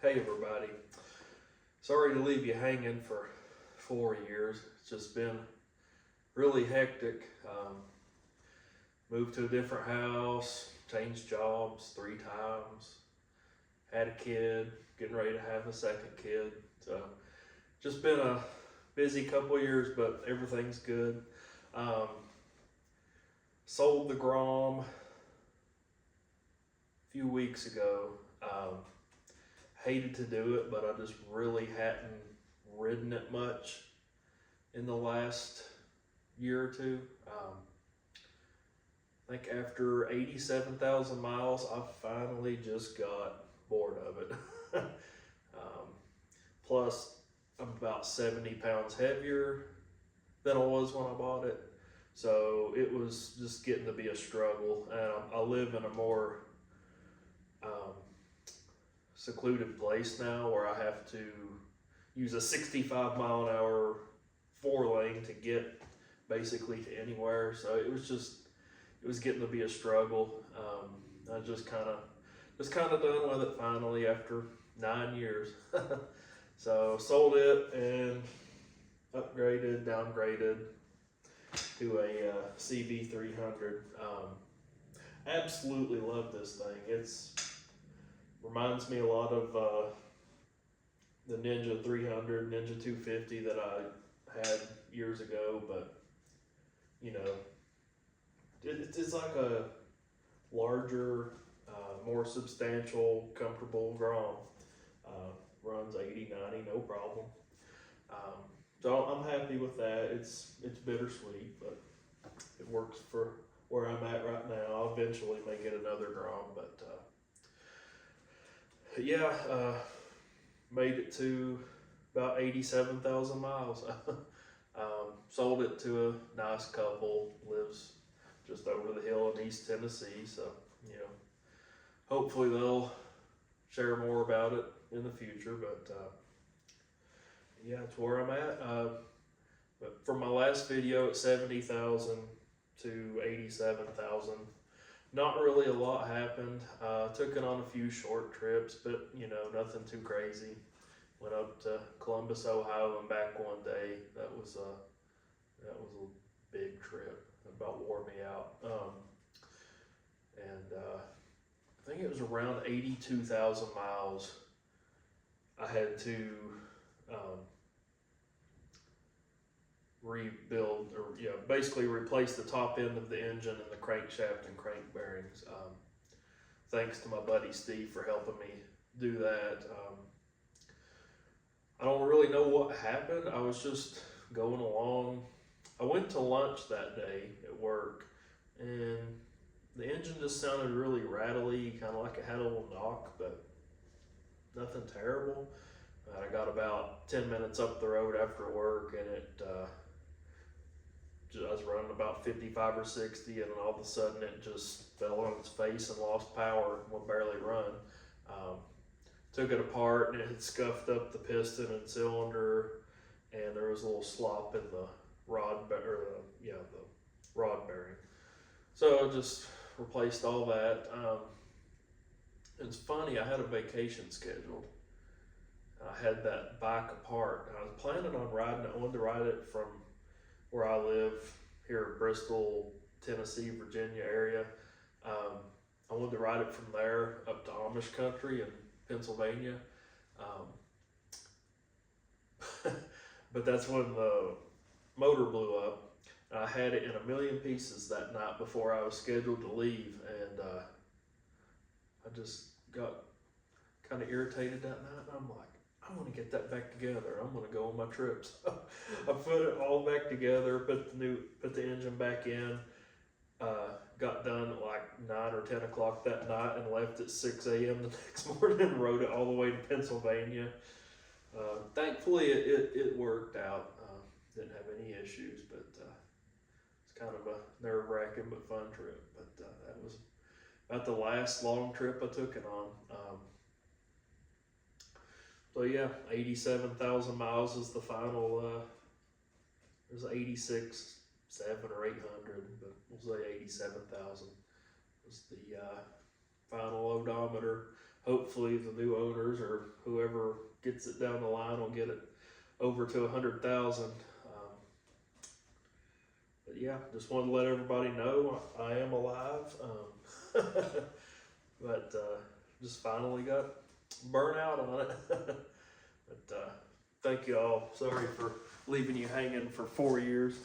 Hey everybody, sorry to leave you hanging for 4 years. It's just been really hectic. Moved to a different house, changed jobs 3 times, had a kid, getting ready to have a second kid. So just been a busy couple of years, but everything's good. Um, Sold the Grom a few weeks ago. Hated to do it, but I just really hadn't ridden it much in the last year or two. I think after 87,000 miles, I finally just got bored of it. Plus, I'm about 70 pounds heavier than I was when I bought it. So it was just getting to be a struggle. And I live in a more secluded place now where I have to use a 65 mile an hour 4-lane to get basically to anywhere. So it was getting to be a struggle. I just kind of done with it finally after 9 years. So sold it and downgraded to a CB300. Absolutely love this thing. It's reminds me a lot of the Ninja 300, Ninja 250 that I had years ago, but you know, it's like a larger, more substantial, comfortable Grom. Runs 80, 90, no problem. So I'm happy with that. It's bittersweet, but it works for where I'm at right now. I'll eventually may get another Grom, but yeah, made it to about 87,000 miles. Sold it to a nice couple, lives just over the hill in East Tennessee. So, you know, hopefully they'll share more about it in the future. But yeah, it's where I'm at. But from my last video at 70,000 to 87,000, not really a lot happened. Took it on a few short trips, but you know, nothing too crazy. Went up to Columbus, Ohio, and back one day. That was a big trip. It about wore me out. And I think it was around 82,000 miles. I had to rebuild, or basically replace the top end of the engine and the crankshaft and crank bearings. Thanks to my buddy Steve for helping me do that. I don't really know what happened. I was just going along. I went to lunch that day at work, and the engine just sounded really rattly, kind of like it had a little knock, but nothing terrible. I got about 10 minutes up the road after work, and I was running about 55 or 60, and all of a sudden it just fell on its face and lost power and would barely run. Took it apart, and it had scuffed up the piston and cylinder, and there was a little slop in the rod bearing. So I just replaced all that. It's funny, I had a vacation scheduled. I had that bike apart. I was planning on riding it. I wanted to ride it from where I live here in Bristol, Tennessee, Virginia area. I wanted to ride it from there up to Amish country in Pennsylvania. But that's when the motor blew up. I had it in a million pieces that night before I was scheduled to leave, and I just got kind of irritated that night. And I'm like, I want to get that back together. I'm going to go on my trip. So I put it all back together, put the engine back in. Got done at like 9 or 10 o'clock that night and left at 6 a.m. the next morning and rode it all the way to Pennsylvania. Thankfully, it worked out. Didn't have any issues, but it's kind of a nerve-wracking but fun trip. But that was about the last long trip I took it on. So yeah, 87,000 miles is the final. It was 86. 700 or 800, but we'll say 87,000 was the final odometer. hopefully the new owners or whoever gets it down the line will get it over to 100,000. But yeah, just wanted to let everybody know I am alive. But just finally got burnt out on it. But thank you all. Sorry for leaving you hanging for 4 years.